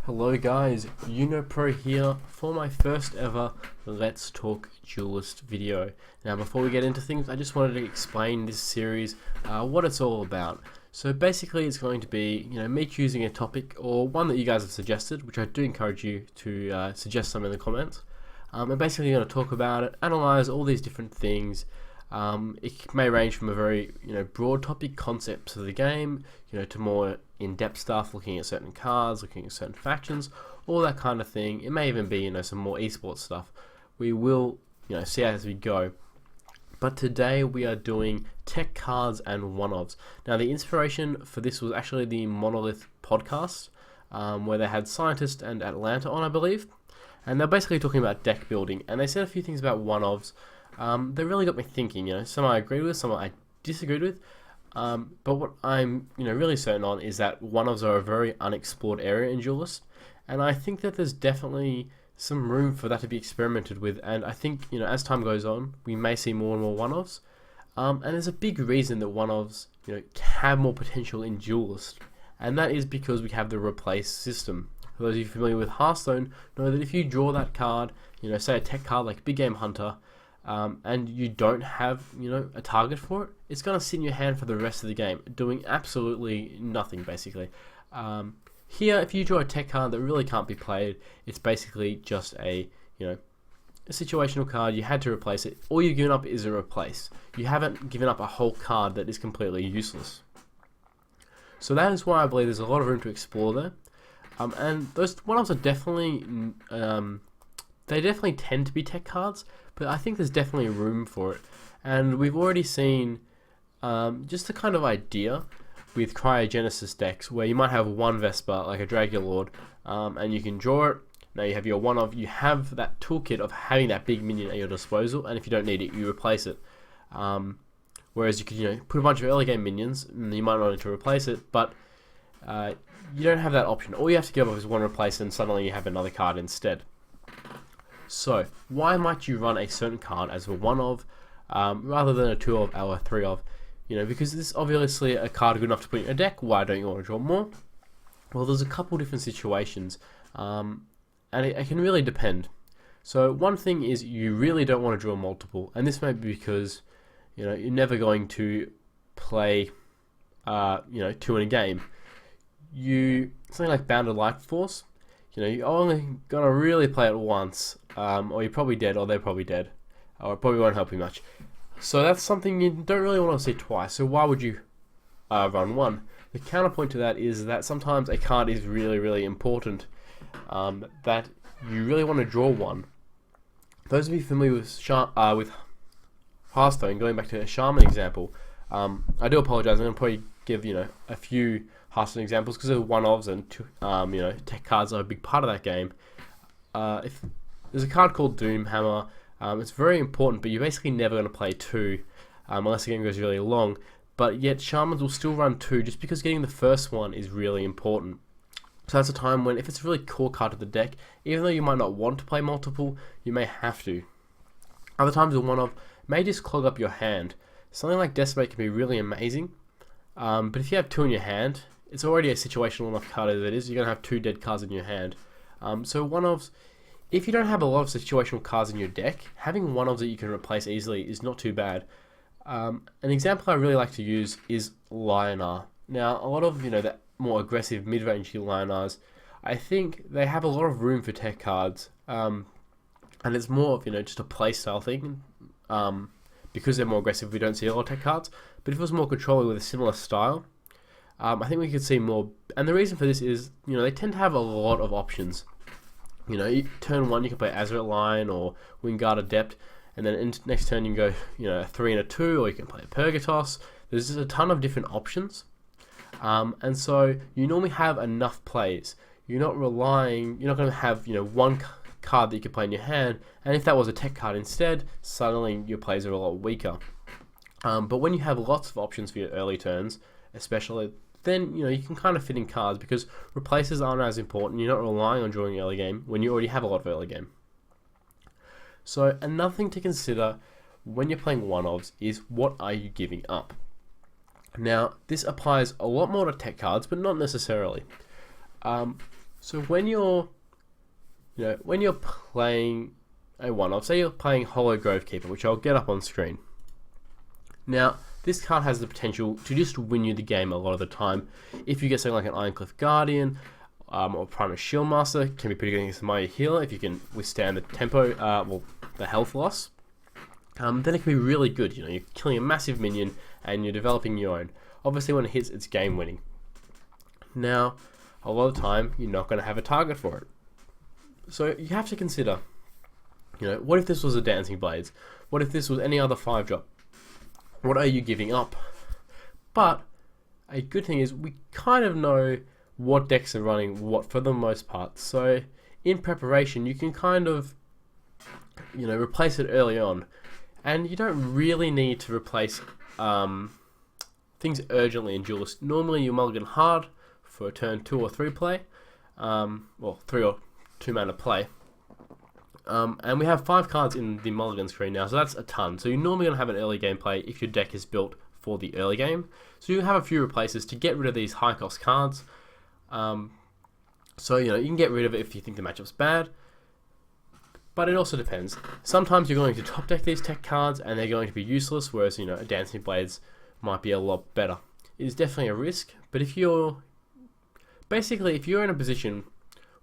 Hello guys, UnoPro here for my first ever Let's Talk Duelyst video. Now before we get into things, I just wanted to explain this series, what it's all about. So basically it's going to be, me choosing a topic or one that you guys have suggested, which I do encourage you to suggest some in the comments. I'm basically going to talk about it, analyze all these different things. It may range from a very broad topic, concepts of the game, to more in-depth stuff, looking at certain cards, looking at certain factions, all that kind of thing. It may even be some more esports stuff. We will see as we go. But today we are doing tech cards and one-offs. Now the inspiration for this was actually the Monolith podcast, where they had Scientist and Atlanta on, I believe, and they're basically talking about deck building, and they said a few things about one-offs. They really got me thinking. Some I agreed with, some I disagreed with. But what I'm really certain on is that one-offs are a very unexplored area in Duelyst, and I think that there's definitely some room for that to be experimented with. And I think as time goes on, we may see more and more one-offs. And there's a big reason that one-offs have more potential in Duelyst, and that is because we have the replace system. For those of you familiar with Hearthstone, know that if you draw that card, say a tech card like Big Game Hunter, and you don't have a target for it, it's going to sit in your hand for the rest of the game, doing absolutely nothing basically. Here, if you draw a tech card that really can't be played, it's basically just a situational card. You had to replace it. All you've given up is a replace. You haven't given up a whole card that is completely useless. So that is why I believe there's a lot of room to explore there. And those one-offs are definitely they definitely tend to be tech cards, but I think there's definitely room for it. And we've already seen just the kind of idea with cryogenesis decks where you might have one Vesper, like a Dragulord, and you can draw it. Now you have your one-off, you have that toolkit of having that big minion at your disposal, and if you don't need it, you replace it. Whereas you could put a bunch of early game minions, and you might not need to replace it, but you don't have that option. All you have to give up is one replace, and suddenly you have another card instead. So, why might you run a certain card as a one-of, rather than a two-of or a three-of? Because this is obviously a card good enough to put in a deck. Why don't you want to draw more? Well, there's a couple different situations, and it can really depend. So, one thing is you really don't want to draw multiple, and this may be because you're never going to play two in a game. Something like Bounded Life Force. You're only gonna really play it once, or you're probably dead, or they're probably dead, or it probably won't help you much. So that's something you don't really want to see twice. So why would you run one? The counterpoint to that is that sometimes a card is really, really important, that you really want to draw one. Those of you familiar with Hearthstone, going back to a Shaman example, I do apologize. I'm gonna probably give a few Hearthstone examples because of one-offs and tech cards are a big part of that game. If there's a card called Doomhammer, it's very important, but you're basically never going to play two unless the game goes really long. But yet Shamans will still run two just because getting the first one is really important. So that's a time when if it's a really core card to the deck, even though you might not want to play multiple, you may have to. Other times a one-off may just clog up your hand. Something like Decimate can be really amazing, but if you have two in your hand, it's already a situational enough card as it is. You're going to have two dead cards in your hand. So one-offs, if you don't have a lot of situational cards in your deck, having one-offs that you can replace easily is not too bad. An example I really like to use is Lionar. Now, a lot of the more aggressive mid-range Lionars, I think they have a lot of room for tech cards, and it's more of just a playstyle thing. Because they're more aggressive, we don't see a lot of tech cards. But if it was more controlling with a similar style, I think we could see more, and the reason for this is, they tend to have a lot of options. Turn one you can play Azure Line or Wingard Adept, and then next turn you can go, a 3 and a 2, or you can play a Purgatos. There's just a ton of different options, and so you normally have enough plays. You're not going to have, one card that you can play in your hand, and if that was a tech card instead, suddenly your plays are a lot weaker. But when you have lots of options for your early turns, especially, then you can kind of fit in cards because replaces aren't as important. You're not relying on drawing early game when you already have a lot of early game. So another thing to consider when you're playing one-offs is what are you giving up? Now this applies a lot more to tech cards, but not necessarily. So when you're playing a one-off, say you're playing Hollow Grovekeeper, which I'll get up on screen. Now, this card has the potential to just win you the game a lot of the time. If you get something like an Ironcliff Guardian or Primus Shieldmaster, it can be pretty good against the Mighty Healer if you can withstand the tempo, the health loss. Then it can be really good. You're killing a massive minion and you're developing your own. Obviously, when it hits, it's game winning. Now, a lot of the time, you're not going to have a target for it. So you have to consider, what if this was a Dancing Blades? What if this was any other 5-drop? What are you giving up? But a good thing is we kind of know what decks are running what for the most part. So in preparation, you can kind of, replace it early on. And you don't really need to replace things urgently in Duelyst. Normally you mulligan hard for a turn 2 or 3 play. 3 or 2 mana play. And we have 5 cards in the mulligan screen now, so that's a ton. So you're normally going to have an early game play if your deck is built for the early game. So you have a few replaces to get rid of these high cost cards. So you can get rid of it if you think the matchup's bad. But it also depends. Sometimes you're going to top deck these tech cards and they're going to be useless, whereas a Dancing Blades might be a lot better. It is definitely a risk, but if you're in a position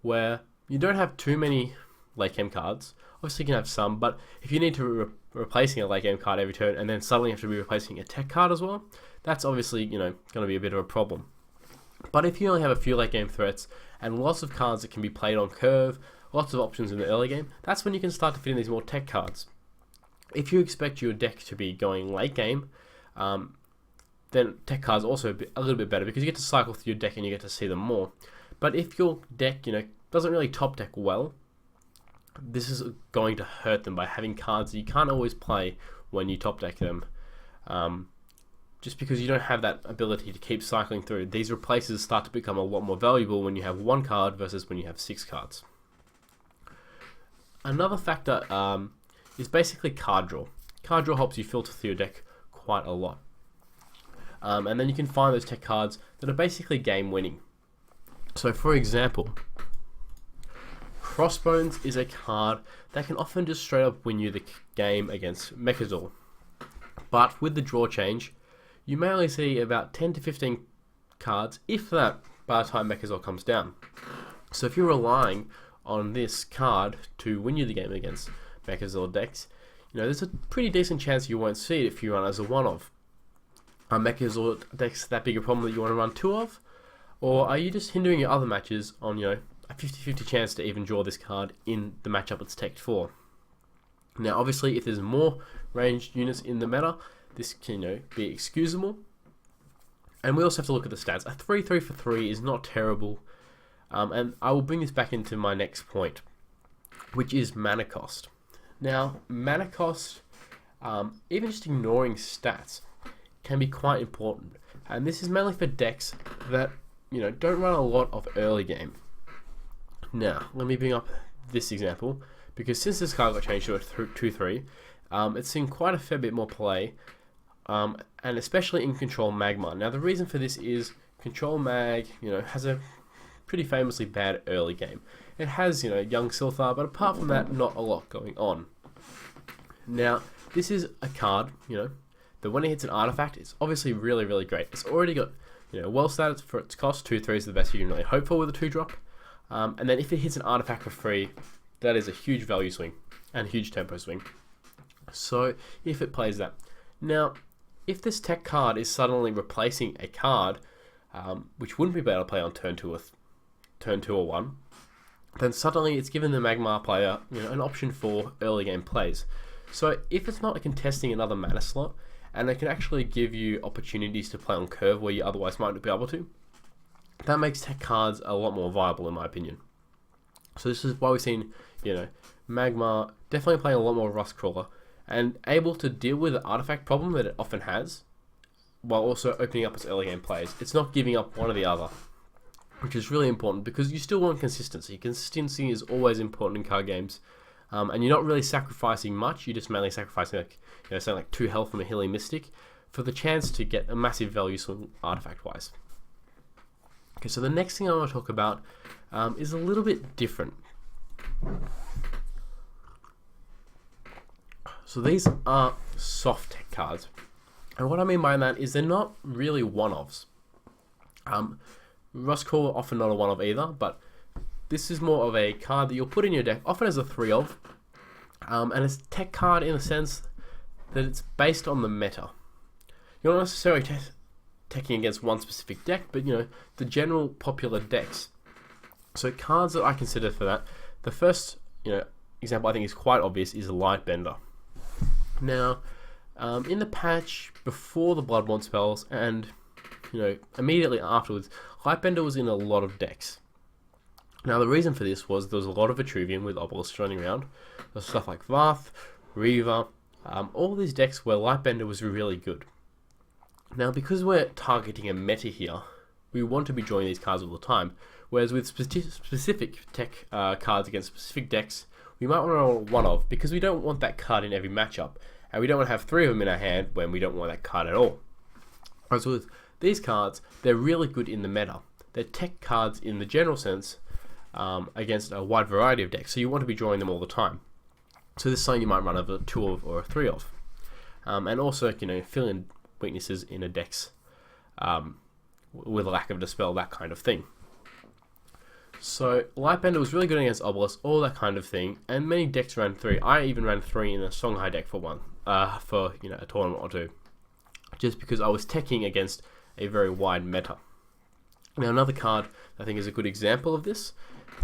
where you don't have too many late game cards, obviously you can have some, but if you need to replacing a late game card every turn and then suddenly have to be replacing a tech card as well, that's obviously going to be a bit of a problem. But if you only have a few late game threats and lots of cards that can be played on curve, lots of options in the early game, that's when you can start to fit in these more tech cards. If you expect your deck to be going late game, then tech cards are also a little bit better because you get to cycle through your deck and you get to see them more. But if your deck, doesn't really top deck well, this is going to hurt them by having cards that you can't always play when you top deck them. Just because you don't have that ability to keep cycling through. These replaces start to become a lot more valuable when you have 1 card versus when you have 6 cards. Another factor is basically card draw. Card draw helps you filter through your deck quite a lot. And then you can find those tech cards that are basically game winning. So for example, Crossbones is a card that can often just straight up win you the game against Mechazor. But with the draw change, you may only see about 10 to 15 cards, if that, by the time Mechazor comes down. So if you're relying on this card to win you the game against Mechazor decks, there's a pretty decent chance you won't see it if you run as a one-of. Are Mechazor decks that big a problem that you want to run 2 of? Or are you just hindering your other matches on, a 50-50 chance to even draw this card in the matchup it's teched for? Now, obviously, if there's more ranged units in the meta, this can, be excusable. And we also have to look at the stats. A 3-3 for 3 is not terrible. And I will bring this back into my next point, which is mana cost. Now, mana cost, even just ignoring stats, can be quite important. And this is mainly for decks that, don't run a lot of early game. Now, let me bring up this example, because since this card got changed to a 2-3, it's seen quite a fair bit more play, and especially in Control Magma. Now, the reason for this is Control Mag, has a pretty famously bad early game. It has, Young Silthar, but apart from that, not a lot going on. Now, this is a card, that when it hits an artifact, it's obviously really, really great. It's already got, well stats for its cost. 2-3 is the best you can really hope for with a 2-drop. And then if it hits an artifact for free, that is a huge value swing and a huge tempo swing. So if it plays that. Now, if this tech card is suddenly replacing a card, which wouldn't be able to play on turn 2 or 1, then suddenly it's given the Magmar player, an option for early game plays. So if it's not contesting another mana slot, and it can actually give you opportunities to play on curve where you otherwise might not be able to, that makes tech cards a lot more viable in my opinion. So this is why we've seen, Magmar definitely playing a lot more Rustcrawler and able to deal with the artifact problem that it often has, while also opening up its early game plays. It's not giving up one or the other, which is really important because you still want consistency. Consistency is always important in card games. And you're not really sacrificing much, you're just mainly sacrificing something like 2 health from a Healing Mystic for the chance to get a massive value swing artifact wise. Okay, so the next thing I want to talk about is a little bit different. So these are soft tech cards, and what I mean by that is they're not really one-offs. Rustcore often not a one-off either, but this is more of a card that you'll put in your deck, often as a 3-of, and it's a tech card in the sense that it's based on the meta. You're not necessarily teching against one specific deck, but the general popular decks. So cards that I consider for that, the first example I think is quite obvious is Lightbender. Now, in the patch before the Bloodborne spells and immediately afterwards, Lightbender was in a lot of decks. Now the reason for this was there was a lot of Vitruvian with Obelisk running around. There's stuff like Varth, Reaver, all these decks where Lightbender was really good. Now because we're targeting a meta here, we want to be drawing these cards all the time, whereas with specific tech cards against specific decks, we might want to roll one-of, because we don't want that card in every matchup, and we don't want to have 3 of them in our hand when we don't want that card at all. Whereas with these cards, they're really good in the meta. They're tech cards in the general sense against a wide variety of decks, so you want to be drawing them all the time. So this is something you might run over a 2-of or a 3-of. And also, fill in weaknesses in a deck's with a lack of dispel, that kind of thing. So Lightbender was really good against Obelisk, all that kind of thing, and many decks ran 3. I even ran 3 in a Songhai deck for one, for a tournament or two, just because I was teching against a very wide meta. Now another card I think is a good example of this,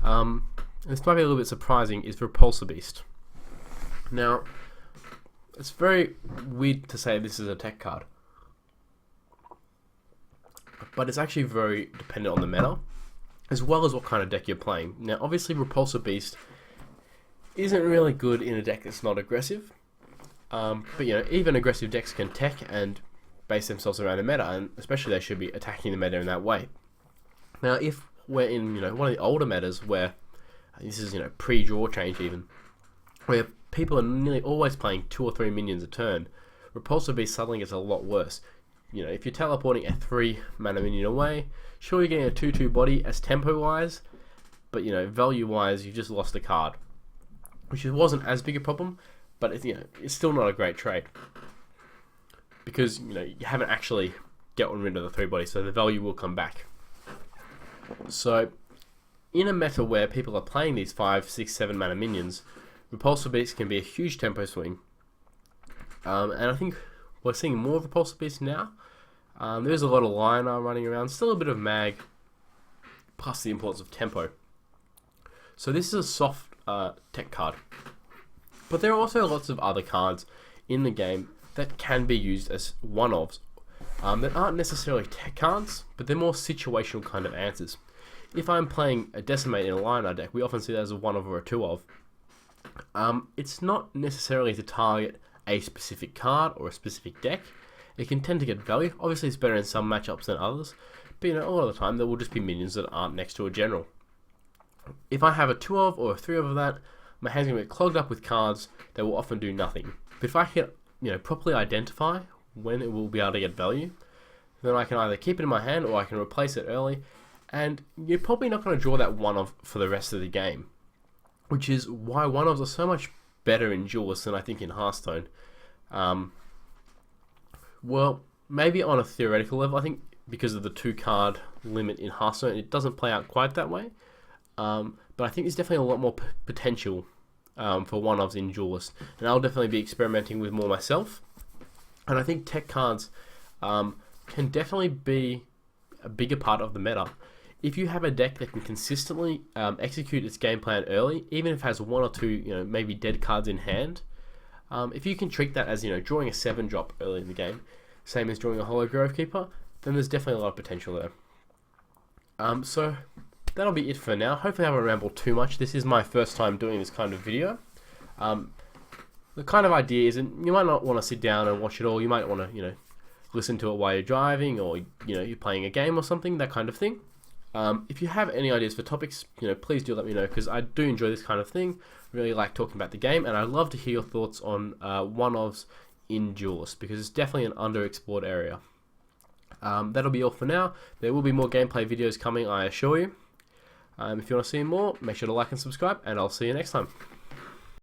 and this might be a little bit surprising, is Repulsor Beast. Now, it's very weird to say this is a tech card, but it's actually very dependent on the meta, as well as what kind of deck you're playing. Now, obviously, Repulsor Beast isn't really good in a deck that's not aggressive, but even aggressive decks can tech and base themselves around the meta, and especially they should be attacking the meta in that way. Now, if we're in one of the older metas where this is pre-draw change even, where people are nearly always playing 2 or 3 minions a turn, Repulsor Beast suddenly gets a lot worse. If you're teleporting a 3 mana minion away, sure, you're getting a 2/2 body as tempo wise, but value wise you've just lost a card, which wasn't as big a problem, but it's still not a great trade, because you haven't actually gotten rid of the 3 bodies, so the value will come back. So in a meta where people are playing these 5, 6, 7 mana minions, Repulsor Beast can be a huge tempo swing, and I think we're seeing more of Repulsor Beast now. There's a lot of Lionar running around, still a bit of mag, plus the importance of tempo. So this is a soft tech card, but there are also lots of other cards in the game that can be used as one-offs that aren't necessarily tech cards, but they're more situational kind of answers. If I'm playing a Decimate in a Lionar deck, we often see that as a 1-of or a 2-of. It's not necessarily to target a specific card or a specific deck. It can tend to get value. Obviously, it's better in some matchups than others, but a lot of the time there will just be minions that aren't next to a general. If I have a 2-of or a 3-of of that, my hand's gonna get clogged up with cards that will often do nothing. But if I can, properly identify when it will be able to get value, then I can either keep it in my hand or I can replace it early, and you're probably not going to draw that 1-of for the rest of the game, which is why 1-ofs are so much better in Duelyst than I think in Hearthstone. Well, maybe on a theoretical level, I think because of the 2-card limit in Hearthstone, it doesn't play out quite that way. But I think there's definitely a lot more potential for 1-ofs in Duelyst, and I'll definitely be experimenting with more myself. And I think tech cards can definitely be a bigger part of the meta. If you have a deck that can consistently execute its game plan early, even if it has 1 or 2, maybe dead cards in hand, if you can treat that as, drawing a 7-drop early in the game, same as drawing a Hollow Grovekeeper, then there's definitely a lot of potential there. So that'll be it for now. Hopefully I haven't rambled too much. This is my first time doing this kind of video. The kind of idea is, and you might not want to sit down and watch it all. You might want to, listen to it while you're driving, or you're playing a game or something, that kind of thing. If you have any ideas for topics, please do let me know, because I do enjoy this kind of thing. Really like talking about the game, and I'd love to hear your thoughts on 1-ofs in Duelyst, because it's definitely an underexplored area. That'll be all for now. There will be more gameplay videos coming, I assure you. If you want to see more, make sure to like and subscribe, and I'll see you next time.